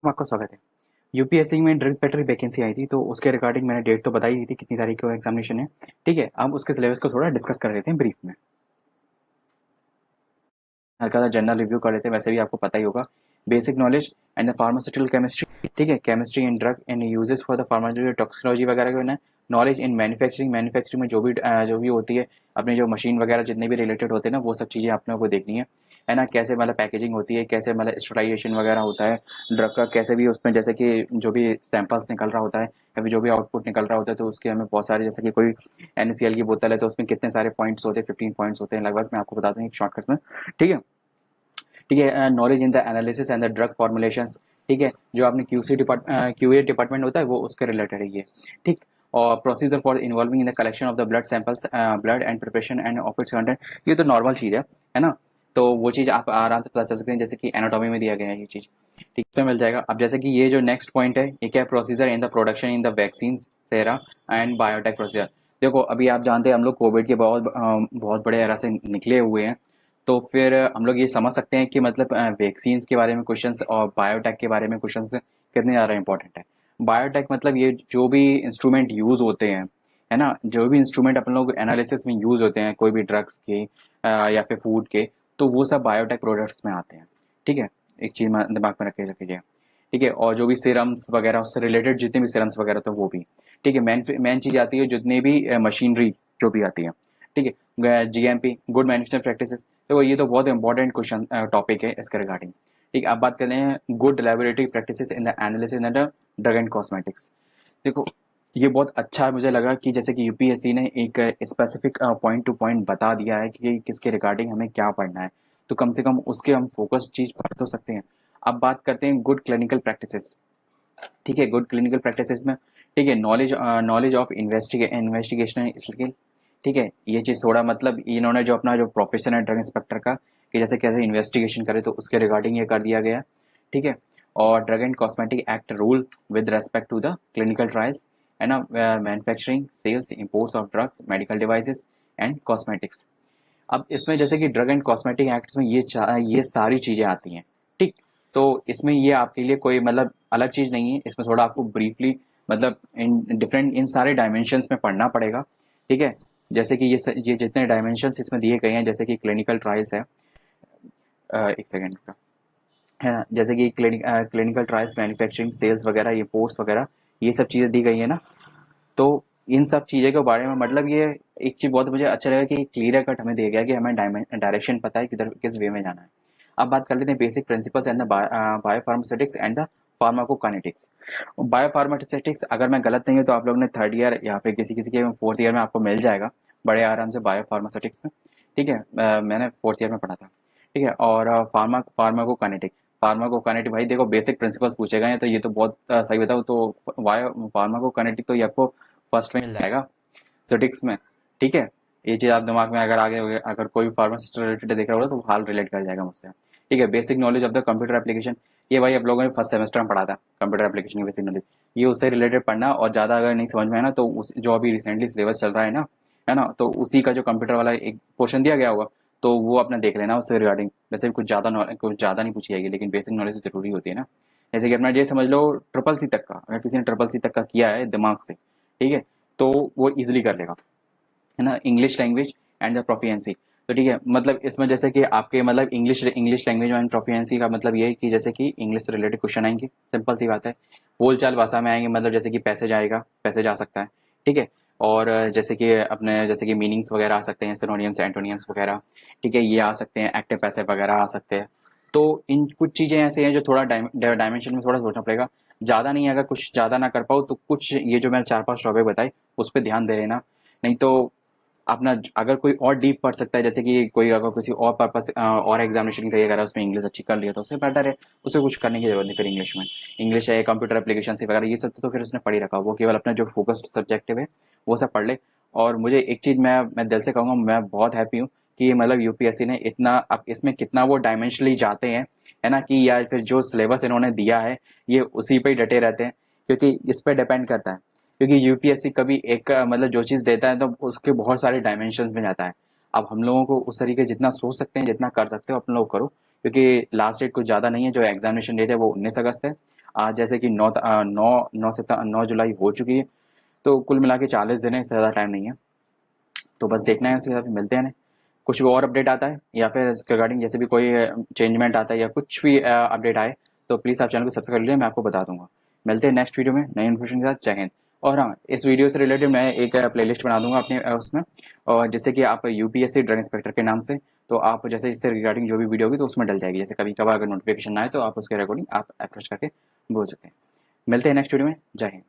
आपका स्वागत है। यूपीएससी में ड्रग इंस्पेक्टर की वैकेंसी आई थी, तो उसके रिगार्डिंग मैंने डेट तो बताई दी थी कितनी तारीख को एग्जामिनेशन है। ठीक है, अब उसके सिलेबस को थोड़ा डिस्कस कर लेते हैं ब्रीफ में। हल्का सा जनरल रिव्यू कर लेते हैं, वैसे भी आपको पता ही होगा। Basic knowledge and the pharmaceutical chemistry, ठीक है, chemistry and drug and uses for the pharmaceutical toxicology वगैरह का ना। नॉलेज इन मैन्युफैक्चरिंग, मैन्युफैक्चरिंग में जो भी होती है, अपने जो मशीन वगैरह जितने भी रिलेटेड होते हैं ना, वो सब चीज़ें अपने को देखनी है ना। कैसे मतलब पैकेजिंग होती है, कैसे मतलब स्टरलाइजेशन वगैरह होता है ड्रग का, कैसे भी उसमें जैसे कि जो भी सैंपल्स निकल रहा होता है या फिर जो भी आउटपुट निकल रहा होता है, तो उसके हमें बहुत सारे, जैसे कि कोई NaCl की बोतल है तो उसमें कितने सारे पॉइंट्स होते हैं, 15 पॉइंट्स होते हैं लगभग, मैं आपको बता दूं एक शॉर्टकट में। ठीक है। ठीक है, knowledge in the analysis and the drug formulations. ठीक है, जो आपने QA डिपार्टमेंट होता है वो उसके रिलेटेड है ये। ठीक। और procedure for involving in the collection of the blood samples, blood and preparation end of its content, ये तो नॉर्मल चीज़ है ना। तो वो चीज़ आप आराम से पता चल सकते हैं, जैसे कि एनाटॉमी में दिया गया है ये चीज़। ठीक है, मिल जाएगा। अब जैसे कि ये जो नेक्स्ट पॉइंट है, ये क्या है, procedure in the production in the vaccine sera and biotech procedure. देखो, अभी आप जानते हैं हम लोग कोविड के बहुत बड़े एरा से निकले हुए हैं। तो फिर हम लोग ये समझ सकते हैं कि मतलब वैक्सीन्स के बारे में क्वेश्चंस और बायोटेक के बारे में क्वेश्चंस कितने ज़्यादा इंपॉर्टेंट है। बायोटेक मतलब ये जो भी इंस्ट्रूमेंट यूज़ होते हैं, है ना, जो भी इंस्ट्रूमेंट अपन लोग एनालिसिस में यूज़ होते हैं कोई भी ड्रग्स के या फिर फूड के, तो वो सब बायोटेक प्रोडक्ट्स में आते हैं। ठीक है, एक चीज़ दिमाग में रखिएगा। ठीक है, और जो भी सीरम्स वगैरह उससे रिलेटेड जितने भी सीरम्स वगैरह तो वो भी। ठीक है, मेन मेन चीज़ आती है जितनी भी मशीनरी जो भी आती है। ठीक है, GMP, गुड मैनेजमेंट प्रैक्टिसेस। तो ये तो बहुत इंपॉर्टेंट क्वेश्चन टॉपिक है इसके रिगार्डिंग। ठीक है, अब बात करते हैं good laboratory practices in the analysis and drug and cosmetics. देखो, ये बहुत अच्छा मुझे लगा कि जैसे कि यूपीएससी ने एक स्पेसिफिक पॉइंट टू पॉइंट बता दिया है कि किसके रिगार्डिंग हमें क्या पढ़ना है। तो कम से कम उसके हम फोकस चीज पढ़ तो सकते हैं। अब बात करते हैं गुड क्लिनिकल प्रैक्टिसेस। ठीक है, गुड क्लिनिकल प्रैक्टिसेस में, ठीक है, नॉलेज ऑफ इन्वेस्टिगेशन स्किल। ठीक है, ये चीज़ थोड़ा मतलब इन्होंने जो अपना जो प्रोफेशन है ड्रग इंस्पेक्टर का, कि जैसे कैसे इन्वेस्टिगेशन करे, तो उसके रिगार्डिंग ये कर दिया गया। ठीक है, और drug and cosmetic act rule with respect to the clinical trials, है ना, manufacturing, sales, imports of drugs, medical devices and cosmetics. अब इसमें जैसे कि ड्रग एंड कॉस्मेटिक एक्ट्स में ये सारी चीज़ें आती हैं। ठीक। तो इसमें ये आपके लिए कोई मतलब अलग चीज़ नहीं है, इसमें थोड़ा आपको ब्रीफली मतलब इन सारे डायमेंशंस में पढ़ना पड़ेगा। ठीक है, जैसे कि ये जितने डायमेंशंस इसमें दिए गए हैं, जैसे कि क्लिनिकल ट्रायल्स है, एक सेकेंड का, है ना, जैसे कि क्लिनिकल ट्रायल्स, मैन्युफैक्चरिंग, सेल्स वगैरह, ये पोर्ट्स वगैरह, ये सब चीज़ें दी गई है ना। तो इन सब चीज़ों के बारे में मतलब ये एक चीज़ बहुत मुझे अच्छा लगा कि क्लियर कट हमें दिया गया कि हमें डायरेक्शन पता है किधर किस वे में जाना है। अब बात कर लेते हैं basic principles and the biopharmaceutics and the pharmacokinetics. Biopharmaceutics, अगर मैं गलत नहीं हूँ तो आप लोग ने थर्ड ईयर या फिर किसी किसी के फोर्थ ईयर में आपको मिल जाएगा बड़े आराम से बायोफार्मास्यूटिक्स में। ठीक है, मैंने फोर्थ ईयर में पढ़ा था। ठीक है, और फार्माकोकाइनेटिक भाई देखो, बेसिक प्रिंसिपल्स पूछे गए हैं, तो ये तो बहुत सही बताऊँ तो बायो फार्माकोकाइनेटिक तो ये आपको फर्स्ट में मिल जाएगा स्टैटिक्स में। ठीक है, ये चीज़ आप दिमाग में अगर आगे अगर कोई फार्मासिस्ट रिलेटेड देख रहा होगा तो हाल रिलेट कर जाएगा मुझसे। ठीक है, basic knowledge of the computer application, ये भाई आप लोगों ने फर्स्ट सेमेस्टर में पढ़ा था कंप्यूटर एप्लीकेशन की बेसिक नॉलेज। ये उससे रिलेटेड पढ़ना, और ज़्यादा अगर नहीं समझ में आया ना तो जो अभी रिसेंटली सिलेबस चल रहा है ना, तो उसी का जो कंप्यूटर वाला एक पोर्शन दिया गया होगा, तो वो अपना देख लेना उससे रिगार्डिंग। वैसे कुछ ज़्यादा नहीं पूछी जाएगी, लेकिन बेसिक नॉलेज तो जरूरी होती है ना। जैसे कि अपना ये समझ लो, ट्रिपल सी तक का, अगर किसी ने ट्रिपल सी तक का किया है दिमाग से, ठीक है, तो वो इजिली कर लेगा, है ना। English language and the proficiency, तो ठीक है, मतलब इसमें जैसे कि आपके मतलब इंग्लिश लैंग्वेज एंड प्रोफिशिएंसी का मतलब ये है कि जैसे कि इंग्लिश से रिलेटेड क्वेश्चन आएंगे, सिंपल सी बात है। बोलचाल भाषा में आएंगे, मतलब जैसे कि पैसे जा सकता है। ठीक है, और जैसे कि अपने जैसे कि मीनिंग्स वगैरह आ सकते हैं, सिनोनियम्स एंटोनियम्स वगैरह। ठीक है, ये आ सकते हैं, एक्टिव पैसिव वगैरह आ सकते हैं। तो इन कुछ चीज़ें ऐसी हैं जो थोड़ा डायमेंशन में थोड़ा सोचना पड़ेगा। ज़्यादा नहीं, अगर कुछ ज़्यादा ना कर पाओ तो कुछ ये जो मैंने चार पांच टॉपिक बताए उस पर ध्यान दे लेना। नहीं तो अपना अगर कोई और डीप पढ़ सकता है, जैसे कि कोई अगर किसी और पर्पस और एग्जामिनेशन की तैयारी कर रहा है, उसमें इंग्लिश अच्छी कर लिया तो उससे बेटर है। उसे कुछ करने की जरूरत नहीं फिर इंग्लिश में। इंग्लिश है, कंप्यूटर एप्लीकेशन से वगैरह, ये सब तो फिर उसने पढ़ ही रखा, वो केवल अपना जो फोकस्ड सब्जेक्टिव है वो सब पढ़ ले। और मुझे एक चीज़ मैं दिल से कहूँगा, मैं बहुत हैप्पी हूँ कि मतलब यूपीएससी ने इतना, अब इसमें कितना वो डायमेंशनली जाते हैं, है ना, कि यार फिर जो सिलेबस इन्होंने दिया है ये उसी पे ही डटे रहते हैं, क्योंकि इस पे डिपेंड करता है। क्योंकि यूपीएससी कभी एक मतलब जो चीज़ देता है तो उसके बहुत सारे डायमेंशंस में जाता है। अब हम लोगों को उस तरीके जितना सोच सकते हैं, जितना कर सकते हो अपन लोग करो, क्योंकि लास्ट डेट कुछ ज़्यादा नहीं है, जो एग्जामिनेशन डेट है वो 19 अगस्त है। आज जैसे कि 9 जुलाई हो चुकी है, तो कुल मिला के 40 दिन है, इससे ज़्यादा टाइम नहीं है। तो बस देखना है, उसके हिसाब से मिलते हैं। कुछ भी और अपडेट आता है या फिर इसके रिगार्डिंग जैसे भी कोई चेंजमेंट आता है या कुछ भी अपडेट आए, तो प्लीज़ आप चैनल को सब्सक्राइब लीजिए, मैं आपको बता दूंगा। मिलते हैं नेक्स्ट वीडियो में नई इन्फॉर्मेशन के साथ। जय हिंद। और हाँ, इस वीडियो से रिलेटेड मैं एक प्लेलिस्ट बना दूंगा अपने उसमें, और जैसे कि आप यूपीएससी ड्रग इंस्पेक्टर के नाम से, तो आप जैसे इससे रिगार्डिंग जो भी वीडियो होगी तो उसमें डल जाएगी। जैसे कभी कभार अगर नोटिफिकेशन आए तो आप उसके अकॉर्डिंग आप अप्रोच करके बोल सकते हैं। मिलते हैं नेक्स्ट वीडियो में। जय हिंद।